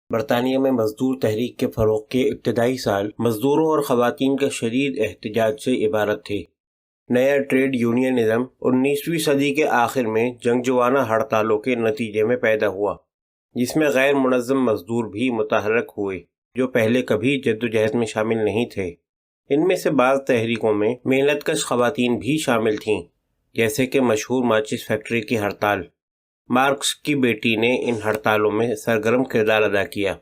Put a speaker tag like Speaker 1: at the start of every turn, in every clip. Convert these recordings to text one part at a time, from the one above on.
Speaker 1: برطانیہ میں مزدور تحریک کے فروغ کے ابتدائی سال مزدوروں اور خواتین کے شدید احتجاج سے عبارت تھے۔ نیا ٹریڈ یونینزم 19ویں صدی کے آخر میں جنگجوانہ ہڑتالوں کے نتیجے میں پیدا ہوا، جس میں غیر منظم مزدور بھی متحرک ہوئے جو پہلے کبھی جدوجہد میں شامل نہیں تھے۔ ان میں سے بعض تحریکوں میں محنت کش خواتین بھی شامل تھیں، جیسے کہ مشہور ماچس فیکٹری کی ہڑتال۔ مارکس کی بیٹی نے ان ہڑتالوں میں سرگرم کردار ادا کیا۔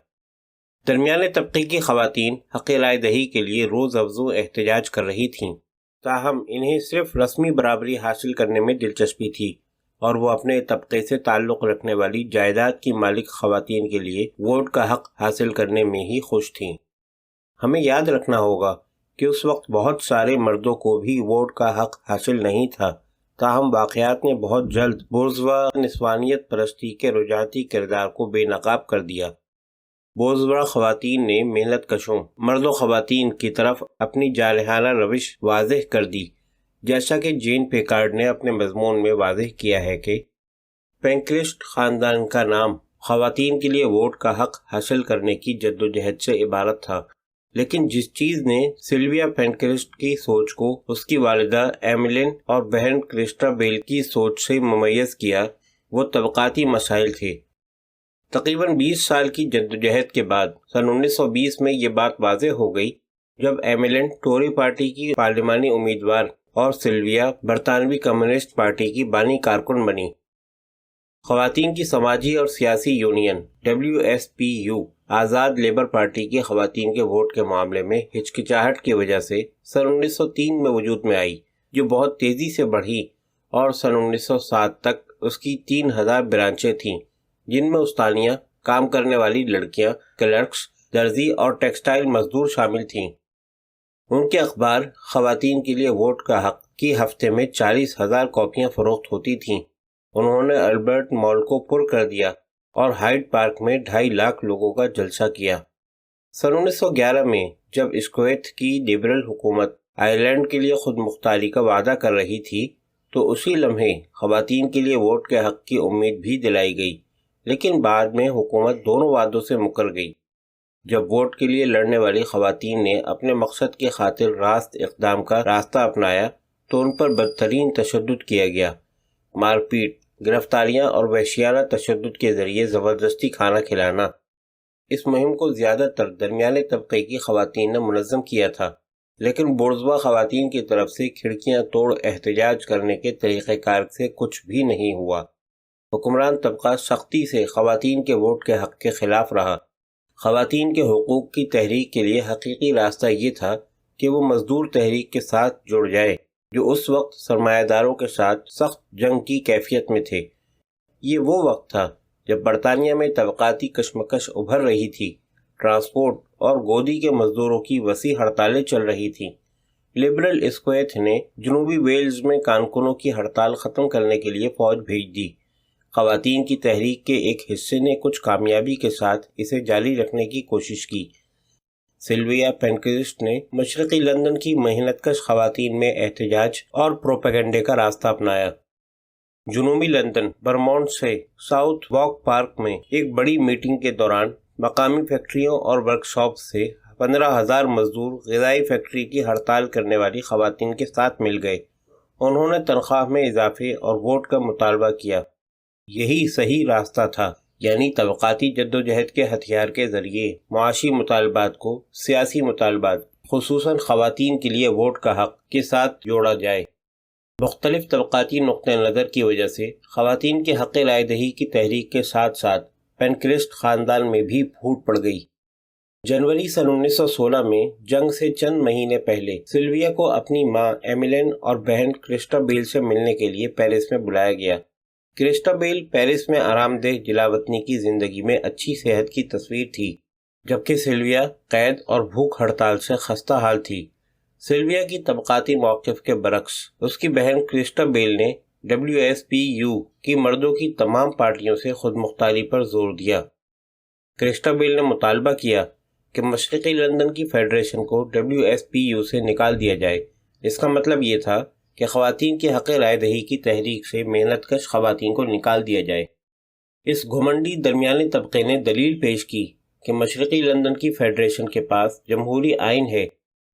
Speaker 1: درمیانے طبقے کی خواتین حق رائے دہی کے لیے روز افزوں احتجاج کر رہی تھیں، تاہم انہیں صرف رسمی برابری حاصل کرنے میں دلچسپی تھی اور وہ اپنے طبقے سے تعلق رکھنے والی جائیداد کی مالک خواتین کے لیے ووٹ کا حق حاصل کرنے میں ہی خوش تھیں۔ ہمیں یاد رکھنا ہوگا کہ اس وقت بہت سارے مردوں کو بھی ووٹ کا حق حاصل نہیں تھا، تاہم واقعات نے بہت جلد بورژوا نسوانیت پرستی کے رجعتی کردار کو بے نقاب کر دیا۔ بورژوا خواتین نے محنت کشوں مرد و خواتین کی طرف اپنی جارحانہ روش واضح کر دی، جیسا کہ جین پیکارڈ نے اپنے مضمون میں واضح کیا ہے کہ پینکرسٹ خاندان کا نام خواتین کے لیے ووٹ کا حق حاصل کرنے کی جدوجہد سے عبارت تھا، لیکن جس چیز نے سلویا پینکرسٹ کی سوچ کو اس کی والدہ ایمیلین اور بہن کرسٹا بیل کی سوچ سے ممیز کیا، وہ طبقاتی مسائل تھے۔ تقریباً 20 سال کی جدوجہد کے بعد سن 1920 میں یہ بات واضح ہو گئی جب ایمیلین ٹوری پارٹی کی پارلیمانی امیدوار اور سلویا برطانوی کمیونسٹ پارٹی کی بانی کارکن بنی۔ خواتین کی سماجی اور سیاسی یونین WSPU آزاد لیبر پارٹی کی خواتین کے ووٹ کے معاملے میں ہچکچاہٹ کی وجہ سے سن 1903 میں وجود میں آئی، جو بہت تیزی سے بڑھی اور سن 1907 تک اس کی 3000 برانچیں تھیں، جن میں استانیہ، کام کرنے والی لڑکیاں، کلرکس، درزی اور ٹیکسٹائل مزدور شامل تھیں۔ ان کے اخبار خواتین کے لیے ووٹ کا حق کی ہفتے میں 40,000 کاپیاں فروخت ہوتی تھیں۔ انہوں نے البرٹ مال کو پر کر دیا اور ہائیڈ پارک میں 2.5 لاکھ لوگوں کا جلسہ کیا۔ سن 1911 میں جب اسکویتھ کی لبرل حکومت آئرلینڈ کے لیے خود مختاری کا وعدہ کر رہی تھی تو اسی لمحے خواتین کے لیے ووٹ کے حق کی امید بھی دلائی گئی، لیکن بعد میں حکومت دونوں وعدوں سے مکر گئی۔ جب ووٹ کے لیے لڑنے والی خواتین نے اپنے مقصد کی خاطر راست اقدام کا راستہ اپنایا تو ان پر بدترین تشدد کیا گیا۔ مار پیٹ، گرفتاریاں اور وحشیانہ تشدد کے ذریعے زبردستی کھانا کھلانا۔ اس مہم کو زیادہ تر درمیانے طبقے کی خواتین نے منظم کیا تھا، لیکن بورژوا خواتین کی طرف سے کھڑکیاں توڑ احتجاج کرنے کے طریقہ کار سے کچھ بھی نہیں ہوا۔ حکمران طبقہ سختی سے خواتین کے ووٹ کے حق کے خلاف رہا۔ خواتین کے حقوق کی تحریک کے لیے حقیقی راستہ یہ تھا کہ وہ مزدور تحریک کے ساتھ جڑ جائے، جو اس وقت سرمایہ داروں کے ساتھ سخت جنگ کی کیفیت میں تھے۔ یہ وہ وقت تھا جب برطانیہ میں طبقاتی کشمکش ابھر رہی تھی، ٹرانسپورٹ اور گودی کے مزدوروں کی وسیع ہڑتالیں چل رہی تھیں۔ لبرل اسکویتھ نے جنوبی ویلز میں کارکنوں کی ہڑتال ختم کرنے کے لیے فوج بھیج دی۔ خواتین کی تحریک کے ایک حصے نے کچھ کامیابی کے ساتھ اسے جاری رکھنے کی کوشش کی۔ سلویا پینکرسٹ نے مشرقی لندن کی محنت کش خواتین میں احتجاج اور پروپیگنڈے کا راستہ اپنایا۔ جنوبی لندن برمونٹ سے ساؤتھ واک پارک میں ایک بڑی میٹنگ کے دوران مقامی فیکٹریوں اور ورکشاپ سے 15,000 مزدور غذائی فیکٹری کی ہڑتال کرنے والی خواتین کے ساتھ مل گئے۔ انہوں نے تنخواہ میں اضافے اور ووٹ کا مطالبہ کیا۔ یہی صحیح راستہ تھا، یعنی طبقاتی جدوجہد کے ہتھیار کے ذریعے معاشی مطالبات کو سیاسی مطالبات، خصوصاً خواتین کے لیے ووٹ کا حق کے ساتھ جوڑا جائے۔ مختلف طبقاتی نقطہ نظر کی وجہ سے خواتین کے حق رائے دہی کی تحریک کے ساتھ ساتھ پینکرسٹ خاندان میں بھی پھوٹ پڑ گئی۔ جنوری سن 1916 میں جنگ سے چند مہینے پہلے سلویا کو اپنی ماں ایمیلین اور بہن کرسٹا بیل سے ملنے کے لیے پیرس میں بلایا گیا۔ کرسٹا بیل پیرس میں آرام دہ جلاوطنی کی زندگی میں اچھی صحت کی تصویر تھی، جبکہ سلویا قید اور بھوک ہڑتال سے خستہ حال تھی۔ سلویا کی طبقاتی موقف کے برعکس اس کی بہن کرسٹا بیل نے WSPU کی مردوں کی تمام پارٹیوں سے خود مختاری پر زور دیا۔ کرسٹا بیل نے مطالبہ کیا کہ مشرقی لندن کی فیڈریشن کو WSPU سے نکال دیا جائے۔ اس کا مطلب یہ تھا کہ خواتین کی حق رائے دہی کی تحریک سے محنت کش خواتین کو نکال دیا جائے۔ اس گھمنڈی درمیانے طبقے نے دلیل پیش کی کہ مشرقی لندن کی فیڈریشن کے پاس جمہوری آئین ہے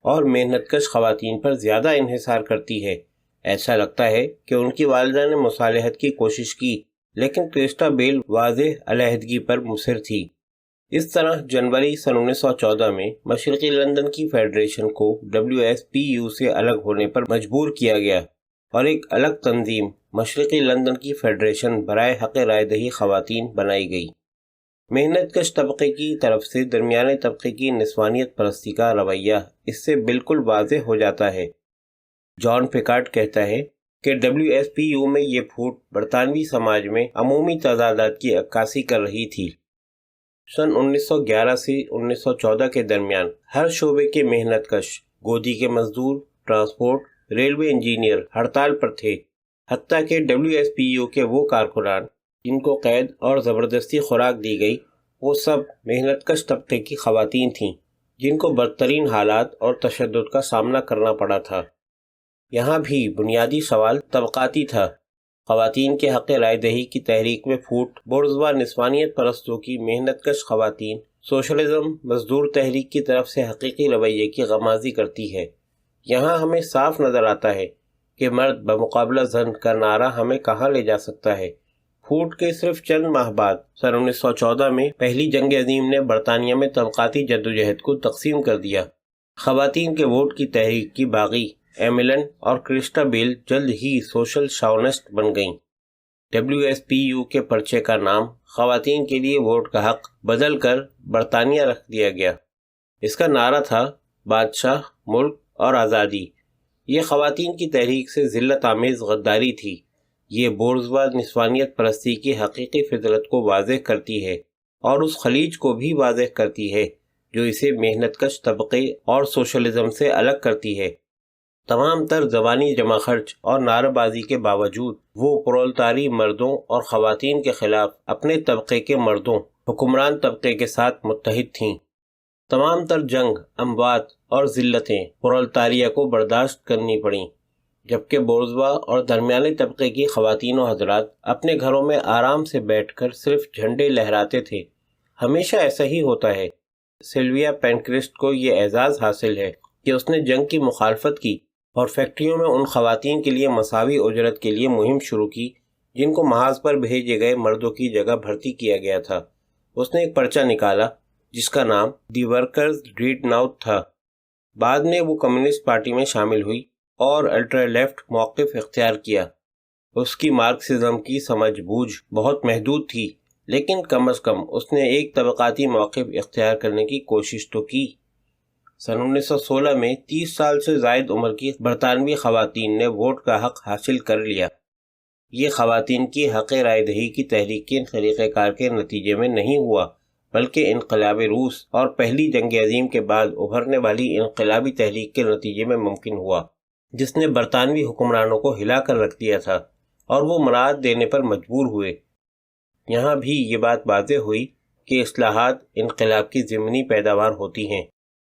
Speaker 1: اور محنت کش خواتین پر زیادہ انحصار کرتی ہے۔ ایسا لگتا ہے کہ ان کی والدہ نے مصالحت کی کوشش کی، لیکن کرسٹا بیل واضح علیحدگی پر مصر تھی۔ اس طرح جنوری سن 1914 میں مشرقی لندن کی فیڈریشن کو WSPU سے الگ ہونے پر مجبور کیا گیا اور ایک الگ تنظیم مشرقی لندن کی فیڈریشن برائے حق رائے دہی خواتین بنائی گئی۔ محنت کش طبقے کی طرف سے درمیانے طبقے کی نسوانیت پرستی کا رویہ اس سے بالکل واضح ہو جاتا ہے۔ جان پیکارڈ کہتا ہے کہ WSPU میں یہ پھوٹ برطانوی سماج میں عمومی تضادات کی عکاسی کر رہی تھی۔ سن 1911 سے 1914 کے درمیان ہر شعبے کے محنت کش، گودی کے مزدور، ٹرانسپورٹ، ریلوے انجینئر ہڑتال پر تھے، حتیٰ کہ WSPU کے وہ کارکنان جن کو قید اور زبردستی خوراک دی گئی وہ سب محنت کش طبقے کی خواتین تھیں جن کو بدترین حالات اور تشدد کا سامنا کرنا پڑا تھا۔ یہاں بھی بنیادی سوال طبقاتی تھا۔ خواتین کے حق رائے دہی کی تحریک میں پھوٹ بورژوا نسوانیت پرستوں کی محنت کش خواتین سوشلزم مزدور تحریک کی طرف سے حقیقی رویے کی غمازی کرتی ہے۔ یہاں ہمیں صاف نظر آتا ہے کہ مرد بمقابلہ زن کا نعرہ ہمیں کہاں لے جا سکتا ہے۔ پھوٹ کے صرف چند ماہ بعد سن 1914 میں پہلی جنگ عظیم نے برطانیہ میں طبقاتی جدوجہد کو تقسیم کر دیا۔ خواتین کے ووٹ کی تحریک کی باغی ایملن اور کرسٹا بیل جلد ہی سوشل شاونسٹ بن گئیں۔ WSPU کے پرچے کا نام خواتین کے لیے ووٹ کا حق بدل کر برطانیہ رکھ دیا گیا۔ اس کا نعرہ تھا بادشاہ، ملک اور آزادی۔ یہ خواتین کی تحریک سے ذلت آمیز غداری تھی۔ یہ بورژوا نسوانیت پرستی کی حقیقی فطرت کو واضح کرتی ہے اور اس خلیج کو بھی واضح کرتی ہے جو اسے محنت کش طبقے اور سوشلزم سے الگ کرتی ہے۔ تمام تر زبانی جمع خرچ اور نعرہ بازی کے باوجود وہ پرولتاری مردوں اور خواتین کے خلاف اپنے طبقے کے مردوں حکمران طبقے کے ساتھ متحد تھیں۔ تمام تر جنگ، اموات اور ذلتیں پرولتاریہ کو برداشت کرنی پڑیں، جبکہ بورژوا اور درمیانے طبقے کی خواتین و حضرات اپنے گھروں میں آرام سے بیٹھ کر صرف جھنڈے لہراتے تھے۔ ہمیشہ ایسا ہی ہوتا ہے۔ سلویا پینکرسٹ کو یہ اعزاز حاصل ہے کہ اس نے جنگ کی مخالفت کی اور فیکٹریوں میں ان خواتین کے لیے مساوی اجرت کے لیے مہم شروع کی جن کو محاذ پر بھیجے گئے مردوں کی جگہ بھرتی کیا گیا تھا۔ اس نے ایک پرچہ نکالا جس کا نام دی ورکرز ڈریڈ ناؤٹ تھا۔ بعد میں وہ کمیونسٹ پارٹی میں شامل ہوئی اور الٹرا لیفٹ موقف اختیار کیا۔ اس کی مارکسزم کی سمجھ بوجھ بہت محدود تھی، لیکن کم از کم اس نے ایک طبقاتی موقف اختیار کرنے کی کوشش تو کی۔ سن 1916 میں 30 سال سے زائد عمر کی برطانوی خواتین نے ووٹ کا حق حاصل کر لیا۔ یہ خواتین کی حق رائے دہی کی تحریک کے طریقہ کار کے نتیجے میں نہیں ہوا، بلکہ انقلاب روس اور پہلی جنگ عظیم کے بعد ابھرنے والی انقلابی تحریک کے نتیجے میں ممکن ہوا، جس نے برطانوی حکمرانوں کو ہلا کر رکھ دیا تھا اور وہ مراعات دینے پر مجبور ہوئے۔ یہاں بھی یہ بات واضح ہوئی کہ اصلاحات انقلاب کی ضمنی پیداوار ہوتی ہیں۔